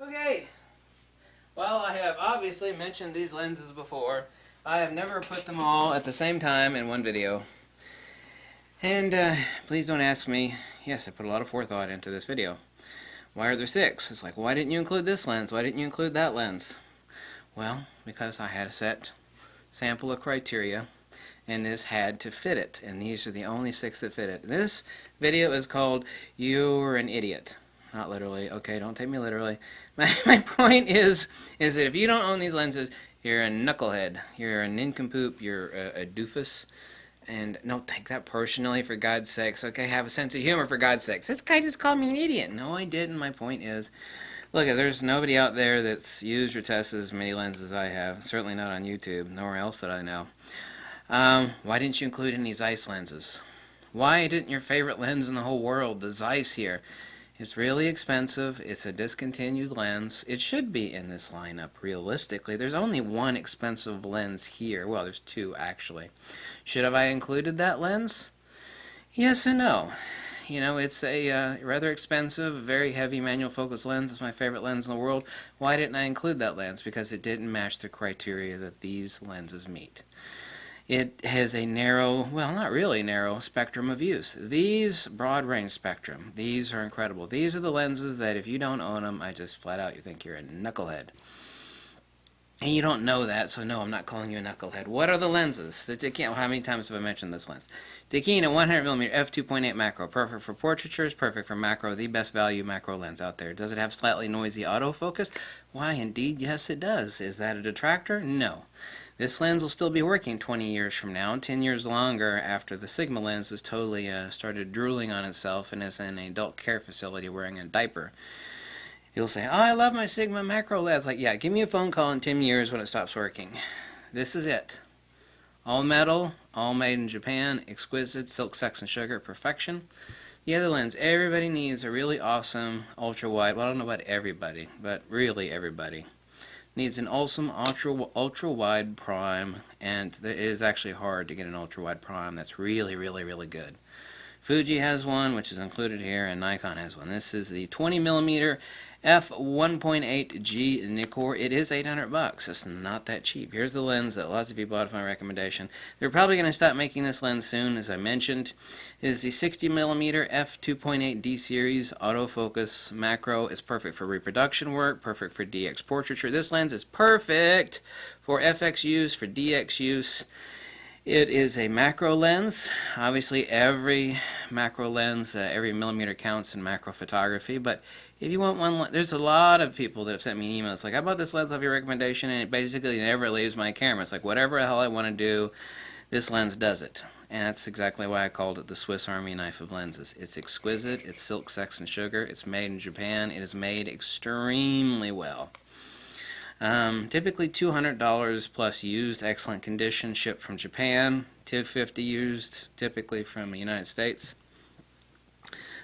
Okay, well, I have obviously mentioned these lenses before. I have never put them all at the same time in one video. And please don't ask me, yes, I put a lot of forethought into this video. Why are there 6? It's like, why didn't you include this lens? Why didn't you include that lens? Well, because I had a set sample of criteria, and this had to fit it, and these are the only 6 that fit it. This video is called You're an Idiot. Not literally, okay, don't take me literally. My point is that if you don't own these lenses, you're a knucklehead, you're a nincompoop, you're a doofus, and don't take that personally, for God's sakes. Okay, have a sense of humor, for God's sakes. This guy just called me an idiot. No, I didn't. My point is, look, there's nobody out there that's used or tested as many lenses as I have. Certainly not on YouTube, nowhere else that I know. Why didn't you include any Zeiss lenses? Why didn't your favorite lens in the whole world, the Zeiss here? It's really expensive. It's a discontinued lens. It should be in this lineup, realistically. There's only one expensive lens here. Well, there's 2, actually. Should have I included that lens? Yes and no. You know, it's a rather expensive, very heavy manual focus lens. It's my favorite lens in the world. Why didn't I include that lens? Because it didn't match the criteria that these lenses meet. It has a narrow, well, not really narrow, spectrum of use. These, broad range spectrum, these are incredible. These are the lenses that if you don't own them, I just flat out, you think you're a knucklehead. And you don't know that, so no, I'm not calling you a knucklehead. What are the lenses? The Takina, how many times have I mentioned this lens? Takina 100mm f2.8 macro, perfect for portraitures, perfect for macro, the best value macro lens out there. Does it have slightly noisy autofocus? Why, indeed, yes it does. Is that a detractor? No. This lens will still be working 20 years from now, 10 years longer after the Sigma lens has totally started drooling on itself and is in an adult care facility wearing a diaper. You'll say, oh, I love my Sigma macro lens. Like, yeah, give me a phone call in 10 years when it stops working. This is it. All metal, all made in Japan, exquisite, silk, sex, and sugar, perfection. The other lens, everybody needs a really awesome ultra-wide, well, I don't know about everybody, but really everybody needs an awesome ultra-wide prime, and it is actually hard to get an ultra-wide prime that's really, really, really good. Fuji has one, which is included here, and Nikon has one. This is the 20mm f1.8G Nikkor. It is $800. It's not that cheap. Here's the lens that lots of you bought for my recommendation. They're probably going to stop making this lens soon, as I mentioned. It is the 60mm f2.8 D series autofocus macro. It's perfect for reproduction work, perfect for DX portraiture. This lens is perfect for FX use, for DX use. It is a macro lens. Obviously, every macro lens, every millimeter counts in macro photography, but if you want one, there's a lot of people that have sent me emails like, I bought this lens off your recommendation, and it basically never leaves my camera. It's like, whatever the hell I want to do, this lens does it. And that's exactly why I called it the Swiss Army knife of lenses. It's exquisite, it's silk, sex, and sugar, it's made in Japan, it is made extremely well. Typically $200 plus used, excellent condition, shipped from Japan. $250 used, typically from the United States.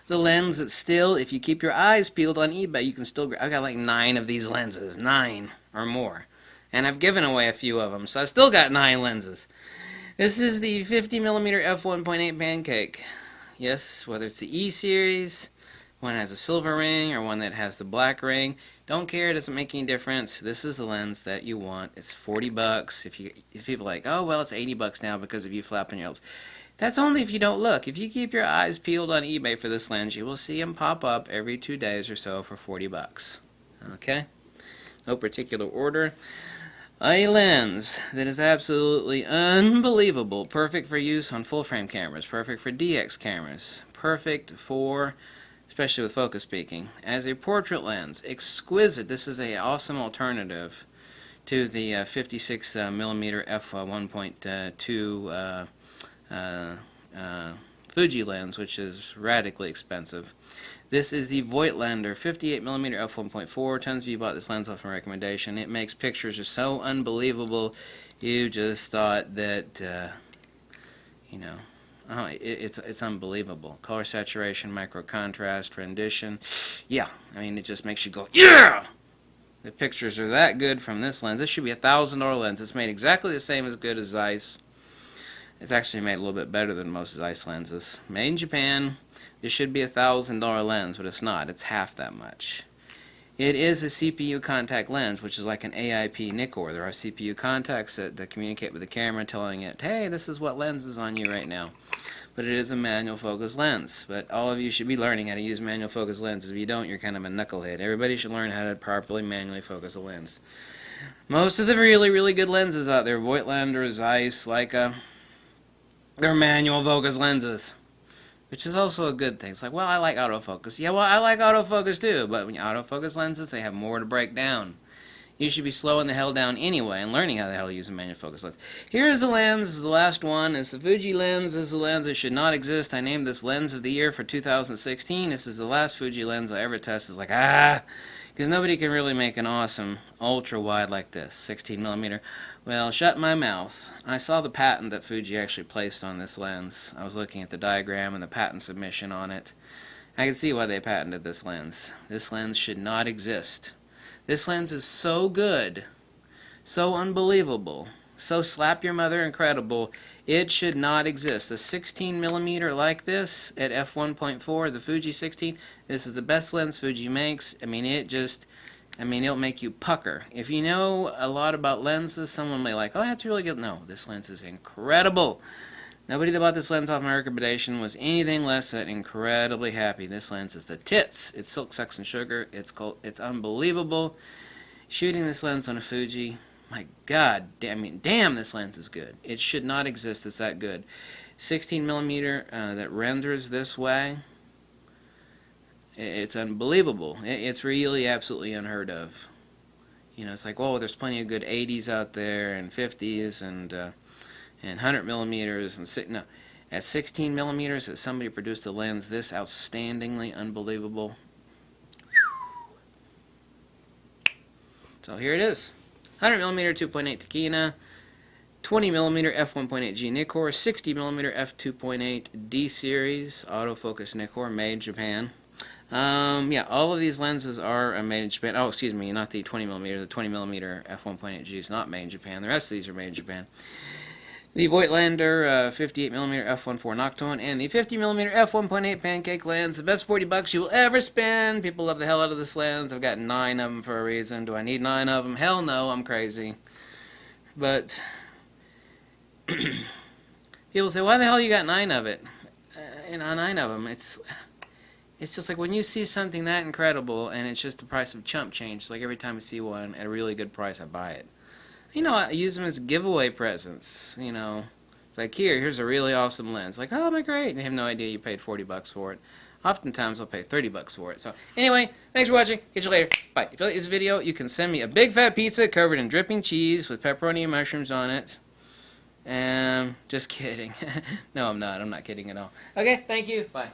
The lens that's still, if you keep your eyes peeled on eBay, you can still, I've got like 9 of these lenses, 9 or more. And I've given away a few of them, so I've still got 9 lenses. This is the 50mm f1.8 Pancake. Yes, whether it's the E series, one that has a silver ring, or one that has the black ring. Don't care, it doesn't make any difference. This is the lens that you want. It's $40. If people are like, oh, well, it's $80 now because of you flapping your lips. That's only if you don't look. If you keep your eyes peeled on eBay for this lens, you will see them pop up every 2 days or so for $40. Okay? No particular order. A lens that is absolutely unbelievable. Perfect for use on full-frame cameras. Perfect for DX cameras. Perfect for, especially with focus peaking, as a portrait lens. Exquisite. This is an awesome alternative to the 56mm f1.2 Fuji lens, which is radically expensive. This is the Voightlander 58mm f1.4. Tons of you bought this lens off my recommendation. It makes pictures just so unbelievable. You just thought that, you know, oh, it's unbelievable. Color saturation, micro contrast, rendition. Yeah, I mean, it just makes you go, yeah! The pictures are that good from this lens. This should be a $1,000 lens. It's made exactly the same as good as Zeiss. It's actually made a little bit better than most Zeiss lenses. Made in Japan. This should be a $1,000 lens, but it's not. It's half that much. It is a CPU contact lens, which is like an AIP Nikkor. There are CPU contacts that communicate with the camera, telling it, hey, this is what lens is on you right now. But it is a manual focus lens. But all of you should be learning how to use manual focus lenses. If you don't, you're kind of a knucklehead. Everybody should learn how to properly manually focus a lens. Most of the really, really good lenses out there, Voightlander, Zeiss, Leica, they're manual focus lenses. Which is also a good thing. It's like, well, I like autofocus. Yeah, well, I like autofocus too, but when you autofocus lenses, they have more to break down. You should be slowing the hell down anyway and learning how the hell to use a manual focus lens. Here's the lens. This is the last one. It's the Fuji lens. This is the lens that should not exist. I named this Lens of the Year for 2016. This is the last Fuji lens I ever tested. It's like, because nobody can really make an awesome ultra-wide like this, 16 millimeter. Well, shut my mouth. I saw the patent that Fuji actually placed on this lens. I was looking at the diagram and the patent submission on it. I can see why they patented this lens. This lens should not exist. This lens is so good, so unbelievable, so slap your mother incredible, it should not exist. A 16 millimeter like this at f1.4, the Fuji 16, this is the best lens Fuji makes. I mean, it'll make you pucker. If you know a lot about lenses, someone may like, oh, that's really good. No, this lens is incredible. Nobody that bought this lens off my recommendation was anything less than incredibly happy. This lens is the tits. It's silk, sex, and sugar. It's unbelievable. Shooting this lens on a Fuji, my God, damn, this lens is good. It should not exist. It's that good. 16 millimeter that renders this way. It's unbelievable. It's really absolutely unheard of. You know, it's like, whoa, there's plenty of good 80s out there and 50s and 100 millimeters and no, at 16 millimeters, that somebody produced a lens this outstandingly unbelievable. So here it is: 100 millimeter 2.8 Takina, 20 millimeter f1.8G Nikkor, 60 millimeter f2.8 D series autofocus Nikkor, made in Japan. Yeah, all of these lenses are made in Japan. Oh, excuse me, not the 20 millimeter. The 20 millimeter f1.8G is not made in Japan. The rest of these are made in Japan. The Voightlander 58 millimeter f1.4 Noctone and the 50 millimeter f1.8 Pancake lens. The best 40 bucks you will ever spend. People love the hell out of this lens. I've got 9 of them for a reason. Do I need 9 of them? Hell no, I'm crazy. But people say, why the hell you got 9 of it? 9 of them. It's just like when you see something that incredible and it's just the price of chump change. It's like every time I see one at a really good price, I buy it. You know, I use them as giveaway presents. You know, it's like, here's a really awesome lens. Like, oh my great, and you have no idea you paid 40 bucks for it. Oftentimes I'll pay 30 bucks for it. So anyway, thanks for watching. Catch you later. Bye. If you like this video, you can send me a big fat pizza covered in dripping cheese with pepperoni and mushrooms on it. Just kidding. No, I'm not. I'm not kidding at all. Okay, thank you. Bye.